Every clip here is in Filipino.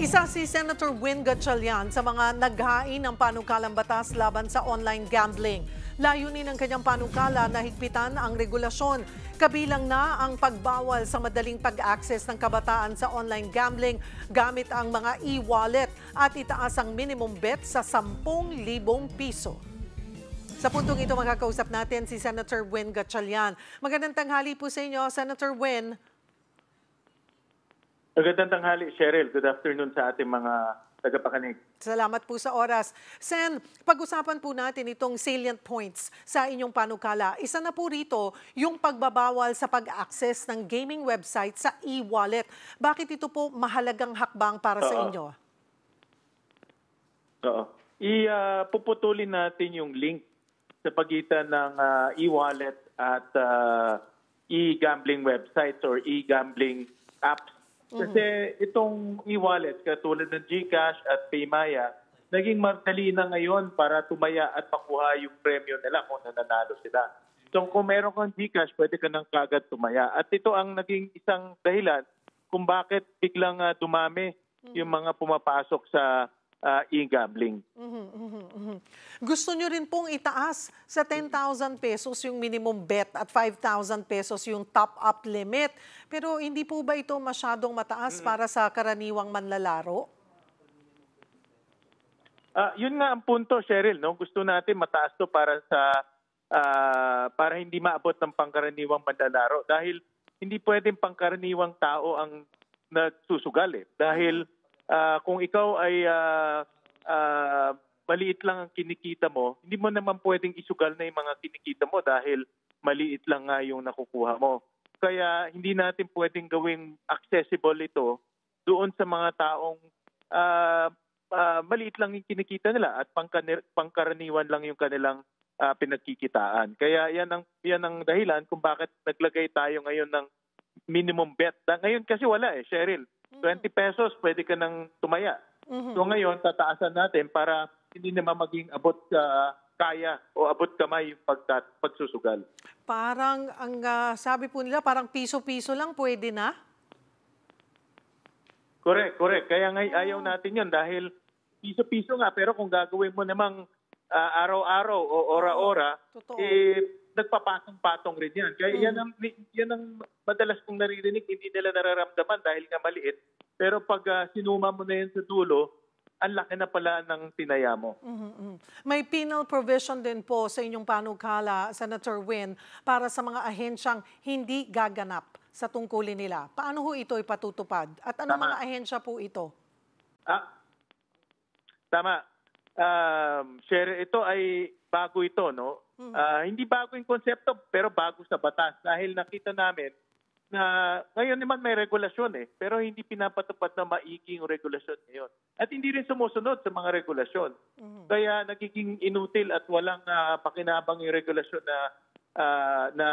Isa si Senator Win Gatchalian sa mga naghain ng panukalang batas laban sa online gambling. Layunin ng kanyang panukala na higpitan ang regulasyon. Kabilang na ang pagbawal sa madaling pag-access ng kabataan sa online gambling gamit ang mga e-wallet at itaas ang minimum bet sa 10,000 piso. Sa puntong ito makakausap natin si Senator Win Gatchalian. Magandang tanghali po sa inyo, Senator Win. Magandang tanghali, Cheryl. Good afternoon sa ating mga tagapakinig. Salamat po sa oras. Sen, pag-usapan po natin itong salient points sa inyong panukala. Isa na po rito yung pagbabawal sa pag-access ng gaming website sa e-wallet. Bakit ito po mahalagang hakbang para sa inyo? Oo. Puputulin natin yung link sa pagitan ng e-wallet at e-gambling websites or e-gambling apps. Kasi itong e-wallet, katulad ng GCash at Paymaya, naging madali na ngayon para tumaya at makuha yung premyo nila kung nananalo sila. So kung meron kang GCash, pwede ka nang kagad tumaya. At ito ang naging isang dahilan kung bakit biglang dumami yung mga pumapasok sa e-gambling. Gusto nyo rin pong itaas sa 10,000 pesos yung minimum bet at 5,000 pesos yung top-up limit. Pero hindi po ba ito masyadong mataas para sa karaniwang manlalaro? Yun nga ang punto, Cheryl. No? Gusto natin mataas to para para hindi maabot ng pangkaraniwang manlalaro. Dahil hindi pwedeng pangkaraniwang tao ang nagsusugal. Dahil kung ikaw ay maliit lang ang kinikita mo, hindi mo naman pwedeng isugal na yung mga kinikita mo dahil maliit lang nga yung nakukuha mo. Kaya hindi natin pwedeng gawing accessible ito doon sa mga taong maliit lang yung kinikita nila at pangkaraniwan lang yung kanilang pinagkikitaan. Kaya yan ang dahilan kung bakit naglagay tayo ngayon ng minimum bet. Ngayon kasi wala Cheryl. 20 pesos, pwede ka nang tumaya. So ngayon, tataasan natin para hindi naman maging abot kaya o abot kamay yung pagsusugal. Parang, ang sabi po nila, parang piso-piso lang pwede na? Correct. Kaya ayaw natin yun dahil piso-piso nga. Pero kung gagawin mo namang araw-araw o ora-ora, nagpapatong-patong rin yan. Kaya yan ang madalas kong naririnig, hindi nila nararamdaman dahil nga maliit. Pero pag sinuma mo na yan sa dulo, ang laki na pala ng tinaya mo. May penal provision din po sa inyong panukala, Senator Win, para sa mga ahensyang hindi gaganap sa tungkulin nila. Paano ho ito ipatutupad? At anong mga ahensya po ito? Tama. Share, ito ay bago ito, no? Hindi bago yung konsepto, pero bago sa batas. Dahil nakita namin na ngayon naman may regulasyon pero hindi pinapatupad na maigi yung regulasyon ngayon. At hindi rin sumusunod sa mga regulasyon. Kaya nagiging inutil at walang pakinabang yung regulasyon na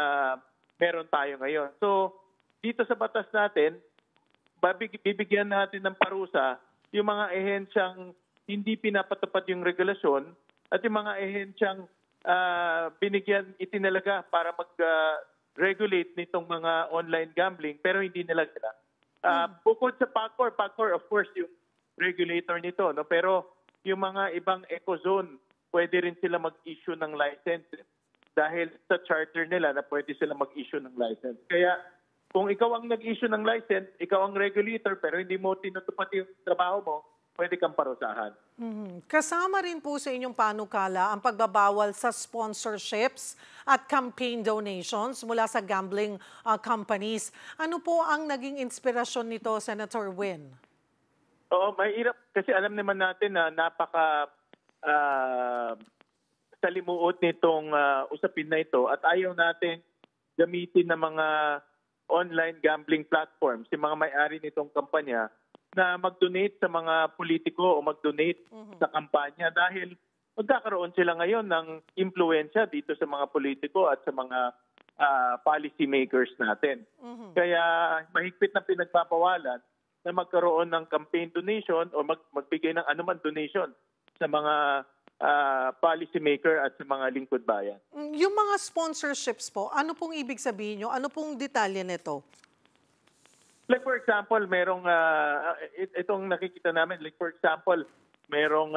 meron tayo ngayon. So, dito sa batas natin, bibigyan natin ng parusa yung mga ehensyang hindi pinapatupad yung regulasyon at yung mga ehensyang itinalaga para mag-regulate nitong mga online gambling pero hindi nila sila. Bukod sa PAGCOR of course yung regulator nito, no? Pero yung mga ibang ecozone, pwede rin sila mag-issue ng license dahil sa charter nila na pwede sila mag-issue ng license. Kaya kung ikaw ang nag-issue ng license, ikaw ang regulator pero hindi mo tinutupad yung trabaho mo, pwede kang parusahan. Kasama rin po sa inyong panukala ang pagbabawal sa sponsorships at campaign donations mula sa gambling companies. Ano po ang naging inspirasyon nito, Senator Win? Oo, mahirap. Kasi alam naman natin na napaka salimuot nitong usapin na ito at ayaw natin gamitin ng mga online gambling platforms, yung mga may-ari nitong kampanya, na mag-donate sa mga politiko o mag-donate sa kampanya dahil magkakaroon sila ngayon ng impluensya dito sa mga politiko at sa mga policy makers natin. Kaya mahigpit na pinagpapawalan na magkaroon ng campaign donation o magbigay ng anuman donation sa mga policy maker at sa mga lingkod bayan. Yung mga sponsorships po, ano pong ibig sabihin nyo? Ano pong detalye nito? Like for example, merong itong nakikita namin, like for example, merong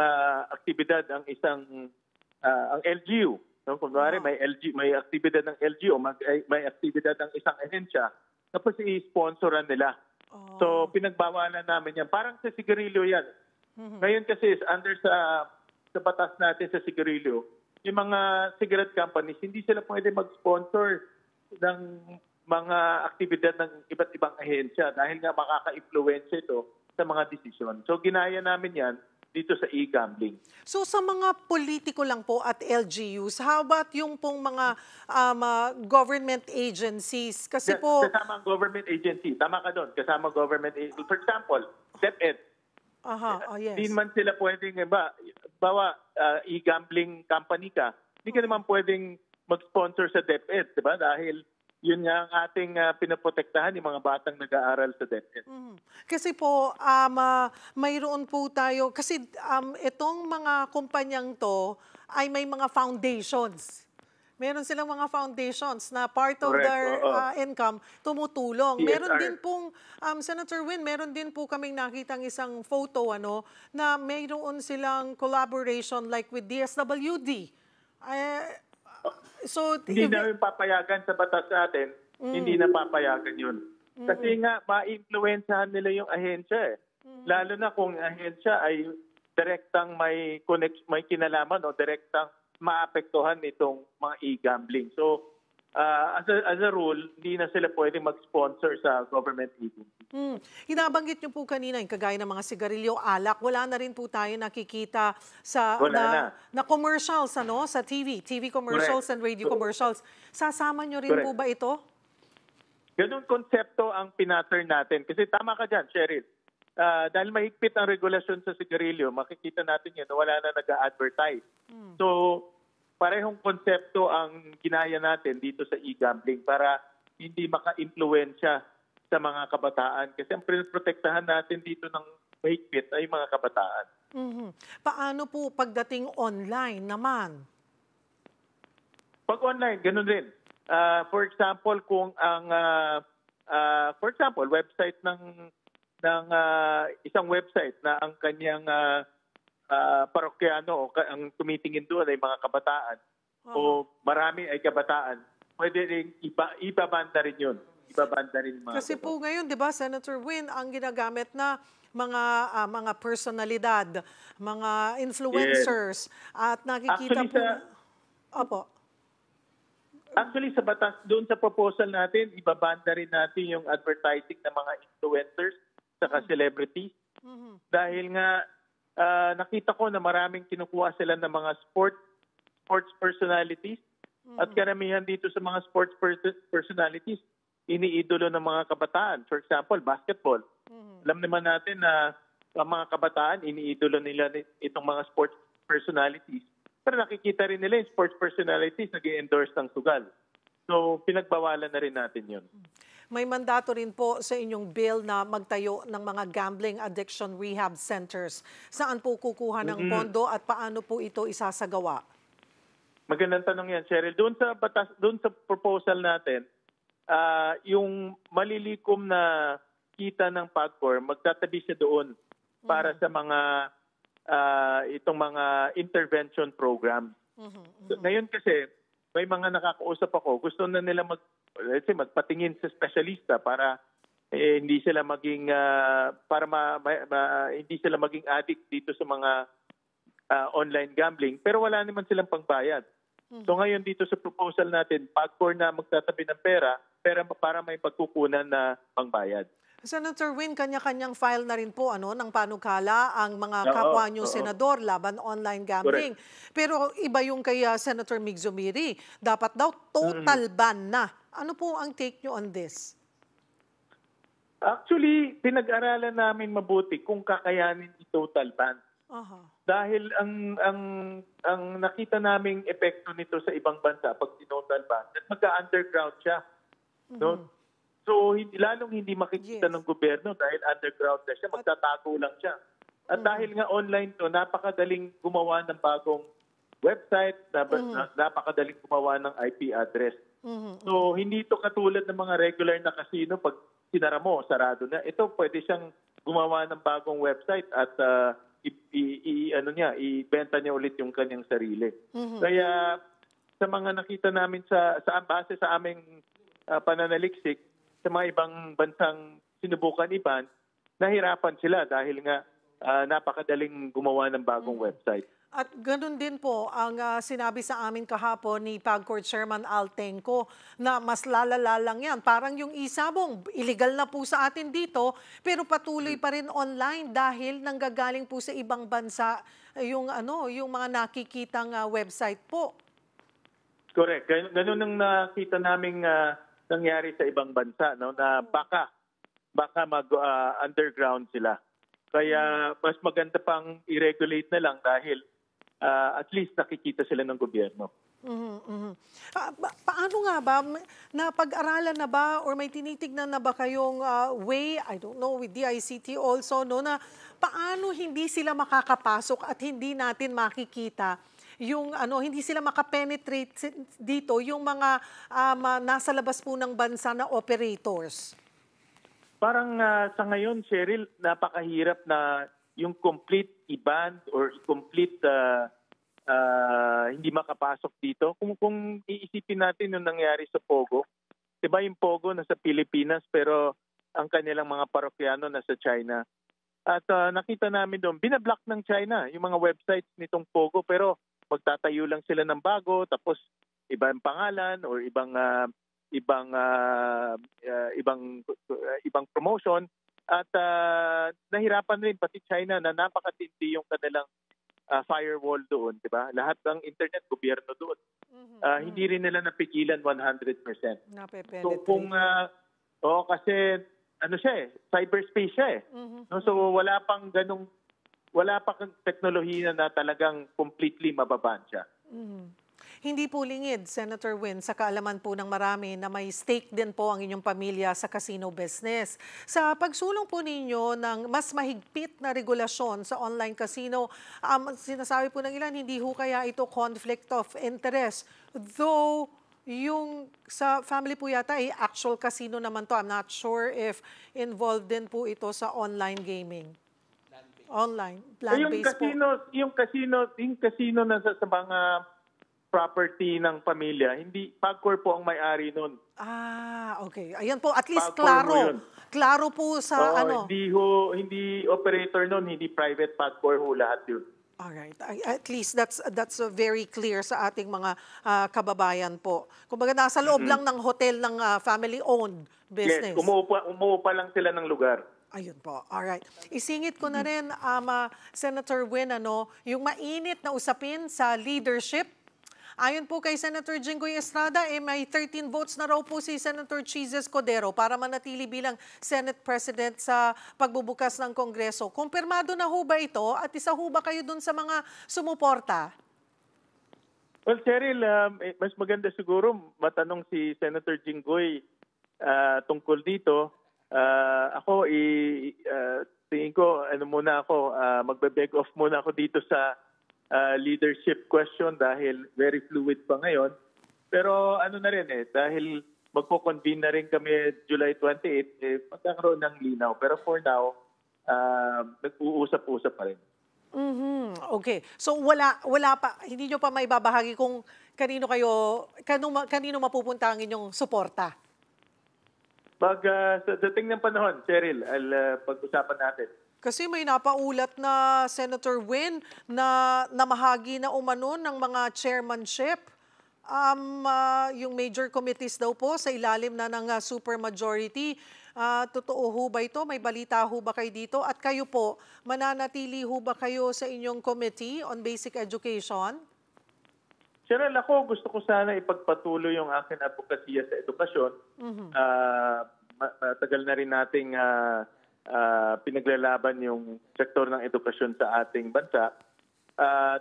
aktibidad ang isang ang LGU. No, kunwari may aktibidad ng LGU, may aktibidad ng isang ahensya, tapos i-sponsoran nila. So pinagbawalan namin yan. Parang sa sigarilyo yan. Ngayon kasi is under sa batas natin sa sigarilyo, yung mga cigarette companies, hindi sila pwede mag-sponsor ng mga aktibidad ng iba't ibang ahensya dahil nga makaka-influensya ito sa mga desisyon. So ginaya namin yan dito sa e-gambling. So sa mga politiko lang po at LGUs, how about yung pong mga government agencies? Kasi po... Kasama ang government agency. Tama ka doon. Kasama government agency. For example, DepEd. Yes. Hindi man sila pwedeng, bawa e-gambling company ka, hindi ka naman pwedeng mag-sponsor sa DepEd, diba? Dahil yun nga ang ating pinaprotektahan, yung mga batang nag-aaral sa DepEd. Kasi po, mayroon po tayo, kasi itong mga kumpanyang to ay may mga foundations. Meron silang mga foundations na part of their income tumutulong. CSR. Meron din pong, Senator Win, meron din po kaming nakitang isang photo na mayroon silang collaboration like with DSWD. So, hindi namin papayagan sa batas natin, hindi na papayagan yun. Kasi nga, ma-influensyahan nila yung ahensya Lalo na kung ahensya ay direktang may kinalaman o direktang maapektuhan itong mga e-gambling. So, as a rule, hindi na sila pwedeng mag-sponsor sa government agency. Hinabanggit niyo po kanina yung kagaya ng mga sigarilyo, alak. Wala na rin po tayo nakikita sa na commercials sa TV commercials and radio commercials. Sasama niyo rin po ba ito? Ganun konsepto ang pinattern natin. Kasi tama ka dyan, Cheryl. Dahil mahigpit ang regulasyon sa sigarilyo, makikita natin yan na wala na nag-a-advertise. So, parehong konsepto ang ginaya natin dito sa e-gambling para hindi maka-impluensya sa mga kabataan. Kasi ang protektahan natin dito ng mahigpit ay mga kabataan. Paano po pagdating online naman? Pag online, ganun rin. For example, kung ang website ng isang website na ang kanyang parokyano o ang tumitingin doon ay mga kabataan o marami ay kabataan, pwede rin ibabanda rin yun. Ibabanda rin mga Kasi po ngayon, di ba, Senator Win, ang ginagamit na mga personalidad, mga influencers, at nakikita Actually, sa batas, doon sa proposal natin, ibabanda rin natin yung advertising ng mga influencers saka celebrities. Dahil nga, nakita ko na maraming kinukuha sila ng mga sports personalities. At karamihan dito sa mga sports personalities, iniidolo ng mga kabataan. For example, basketball. Alam naman natin na ang mga kabataan, iniidolo nila itong mga sports personalities. Pero nakikita rin nila yung sports personalities nag-i-endorse ng sugal. So, pinagbawalan na rin natin yun. May mandato rin po sa inyong bill na magtayo ng mga gambling addiction rehab centers. Saan po kukuha ng pondo at paano po ito isasagawa? Magandang tanong yan, Cheryl. Doon sa proposal natin, yung malilikom na kita ng PAGCOR, magtatabi siya doon para sa mga itong mga intervention program. So, ngayon kasi, may mga nakakausap ako, gusto na nila magpatingin sa specialista para hindi sila maging hindi sila maging addict dito sa mga online gambling, pero wala naman silang pangbayad. So ngayon dito sa proposal natin, PAGCOR na magtatabi ng pera para may pagkukunan na pangbayad. Senator Win, kanya-kanyang file na rin po ng panukala ang mga kapwa niyong senador laban online gambling. Correct. Pero iba yung kay Senator Mig Zumiri. Dapat daw total ban na. Ano po ang take niyo on this? Actually, pinag-aralan namin mabuti kung kakayanin i-total ban. Dahil ang nakita naming epekto nito sa ibang bansa pag total ban, at magka-underground siya. No? So, hindi makikita ng gobyerno dahil underground na siya, magtatago lang siya. At dahil nga online to, napakadaling gumawa ng bagong website, napakadaling gumawa ng IP address. So, hindi to katulad ng mga regular na casino. Pag sinara mo, sarado na. Ito pwede siyang gumawa ng bagong website at ibenta niya ulit yung kanyang sarili. Kaya sa mga nakita namin sa base sa aming pananaliksik sa mga ibang bansang sinubukan iban, nahirapan sila dahil nga napakadaling gumawa ng bagong website. At ganun din po ang sinabi sa amin kahapon ni PAGCOR Chairman Al Tengco na mas lalala lang yan. Parang yung isabong, illegal na po sa atin dito, pero patuloy pa rin online dahil nanggagaling po sa ibang bansa yung mga nakikitang website po. Correct. Ganun ang nakita naming nangyari sa ibang bansa, no, na baka mag-underground sila. Kaya mas maganda pang i-regulate na lang dahil at least nakikita sila ng gobyerno. Paano nga ba? Napag-aralan na ba or may tinitignan na ba kayong way, I don't know, with DICT also, no, na paano hindi sila makakapasok at hindi natin makikita yung hindi sila makapenetrate dito yung mga nasa labas po ng bansa na operators? Parang sa ngayon, Cheryl, napakahirap na yung complete i-ban or complete hindi makapasok dito. Kung iisipin natin yung nangyari sa Pogo, diba yung Pogo nasa Pilipinas pero ang kanilang mga parokyano nasa China. At nakita namin doon, binablock ng China yung mga websites nitong Pogo pero magtatayo lang sila ng bago tapos ibang pangalan or ibang promotion at nahirapan rin pati China na napakatindi yung kanilang firewall doon, 'di ba? Lahat ng internet gobyerno doon. Hindi rin nila napigilan 100%. So kung kasi cyberspace siya eh. No, so wala pang teknolohiya na talagang completely mababan siya. Hindi po lingid, Senator Win, sa kaalaman po ng marami na may stake din po ang inyong pamilya sa casino business. Sa pagsulong po ninyo ng mas mahigpit na regulasyon sa online casino, sinasabi po ng ilan, hindi ho kaya ito conflict of interest. Though, yung sa family po yata ay actual casino naman to. I'm not sure if involved din po ito sa online gaming. Online, land-based po. Yung casino na sa mga property ng pamilya, hindi PAGCOR po ang may-ari nun. Okay. Ayan po, at least PAGCOR klaro po sa Hindi operator nun, hindi private PAGCOR ho lahat yun. Alright. At least that's very clear sa ating mga kababayan po. Kumbaga nasa loob lang ng hotel ng family-owned business. Yes, umuupa lang sila ng lugar. Ayun po. Alright. Isingit ko na rin, Senator Win, yung mainit na usapin sa leadership. Ayon po kay Senator Jinggoy Estrada, may 13 votes na raw po si Senator Chizz Escudero para manatili bilang Senate President sa pagbubukas ng Kongreso. Kumpirmado na ho ba ito at isa ho ba kayo dun sa mga sumuporta? Well, Cheryl, mas maganda siguro matanong si Senator Jinggoy tungkol dito. Ako, tingin ko, magbe-beg off muna ako dito sa leadership question dahil very fluid pa ngayon. Pero dahil magpo-convene na rin kami July 28, magkakaroon ng linaw. Pero for now, nag-uusap-usap pa rin. Okay. So wala pa, hindi nyo pa maibabahagi kung kanino mapupunta ang inyong suporta? Sa dating ng panahon, Cheryl, pag-usapan natin. Kasi may napaulat na Senator Win na namahagi na umano ng mga chairmanship. Yung major committees daw po sa ilalim na ng supermajority. Totoo ho ba ito? May balita ho ba kayo dito? At kayo po, mananatili ho ba kayo sa inyong committee on basic education? Cheryl, ako gusto ko sana ipagpatuloy yung akin advokasya sa edukasyon. Matagal na rin nating pinaglalaban yung sektor ng edukasyon sa ating bansa.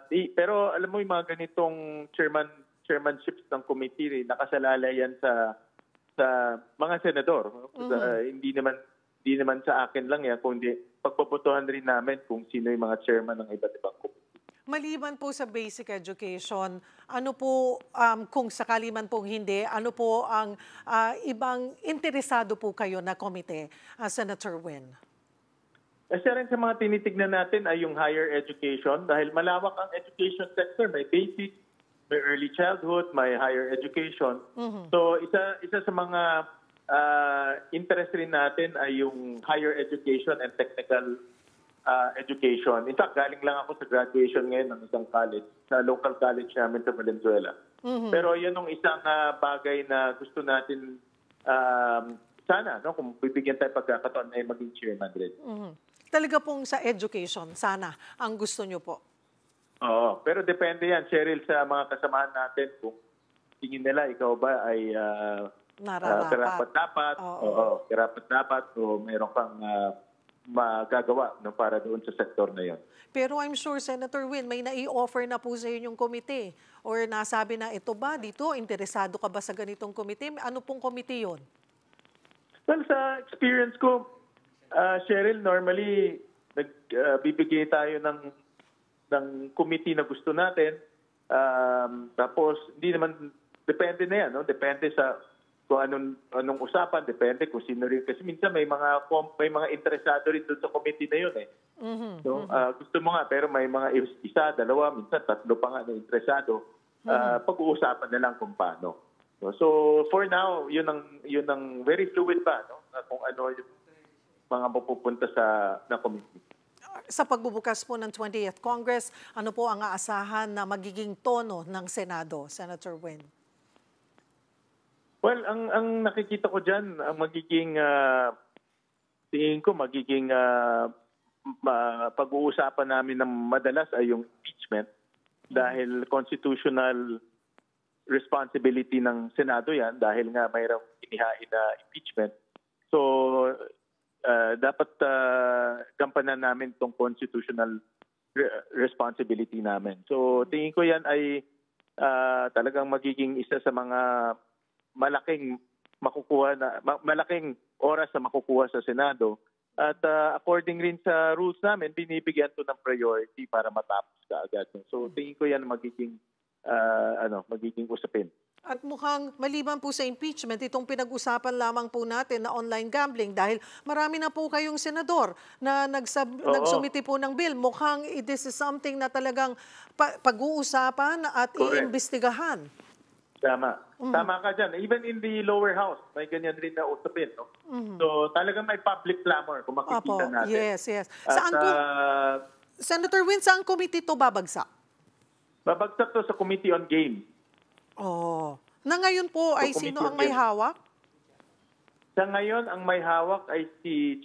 Pero alam mo yung mga ganitong chairmanships ng committee, nakasalalay yan sa mga senador. Hindi naman sa akin lang yan, kundi pagpaputuhan rin namin kung sino yung mga chairman ng iba't ibang committee. Maliban po sa basic education, ano po, kung sakali man pong hindi, ano po ang ibang interesado po kayo na komite, Senator Win? Isa rin sa mga tinitignan natin ay yung higher education dahil malawak ang education sector. May basic, may early childhood, may higher education. So isa sa mga interest rin natin ay yung higher education and technical education. In fact, galing lang ako sa graduation ngayon ng isang college, sa local college namin sa Valenzuela. Pero yan ang isang bagay na gusto natin sana, no, kung bibigyan tayo pagkakataon ay maging chairman rin. Talaga pong sa education, sana, ang gusto nyo po. Oo, pero depende yan, Cheryl, sa mga kasamahan natin kung tingin nila ikaw ba ay karapat-dapat, karapat-dapat o mayroon kang magagawa, no, para doon sa sektor na yon. Pero I'm sure, Senator Win, may nai-offer na po sa inyong komite or nasabi na ito ba dito, interesado ka ba sa ganitong komite? Ano pong komite yon? Well, sa experience ko, Cheryl, normally nagbibigay tayo ng committee na gusto natin. Tapos hindi naman depende na yan, no? Depende sa kung anong usapan, depende kung sino rin kasi minsan may mga interesado rin doon sa committee na yun eh. So, gusto mo nga pero may mga isa, dalawa, minsan tatlo pa nga na interesado. Pag-uusapan na lang kung paano. So for now, yun ang very fluid pa, no? Kung ano yung mga mapupunta na committee. Sa pagbubukas po ng 20th Congress, ano po ang aasahan na magiging tono ng Senado, Senator Win? Well, ang nakikita ko diyan, ang magiging tingin ko magiging pag-uusapan namin ng madalas ay yung impeachment dahil constitutional responsibility ng Senado 'yan dahil nga mayroong inihain na impeachment. So dapat gampanan namin tong constitutional responsibility namin. So tingin ko 'yan ay talagang magiging isa sa mga malaking oras na makukuha sa Senado at according rin sa rules namin binibigyan to ng priority para matapos kaagad. So tingin ko 'yan magiging usapin. At mukhang maliban po sa impeachment, itong pinag-usapan lamang po natin na online gambling dahil marami na po kayong senador na nagsumiti po ng bill. Mukhang this is something na talagang pag-uusapan at iimbestigahan. Tama. Tama ka dyan. Even in the lower house, may ganyan rin na usapin. No? So talagang may public clamor kung makikita natin. Yes. Saan po, Senator Win, saan committee to babagsak? Babagsak to sa Committee on Games. Na ngayon po ay sino ang may hawak? Sa ngayon, ang may hawak ay si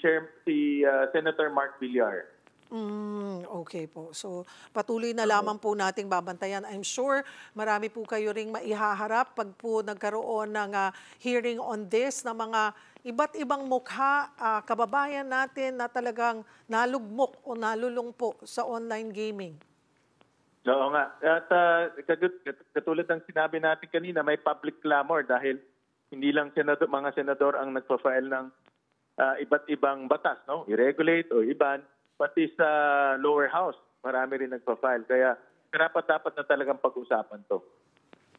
Senator Mark Villar. Okay po. So patuloy na lamang po nating babantayan. I'm sure marami po kayo ring maihaharap pag po nagkaroon ng hearing on this na mga iba't ibang mukha, kababayan natin na talagang nalugmok o nalulung po sa online gaming. Oo nga. At katulad ng sinabi natin kanina, may public clamor dahil hindi lang mga senador ang nagpa-file ng iba't ibang batas, no? I-regulate o i-ban, pati sa lower house, marami rin nagpa-file. Kaya dapat na talagang pag-usapan to.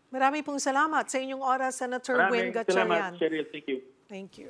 Marami pong salamat sa inyong oras, Senator Win Gatchalian. Salamat, Cheryl. Thank you. Thank you.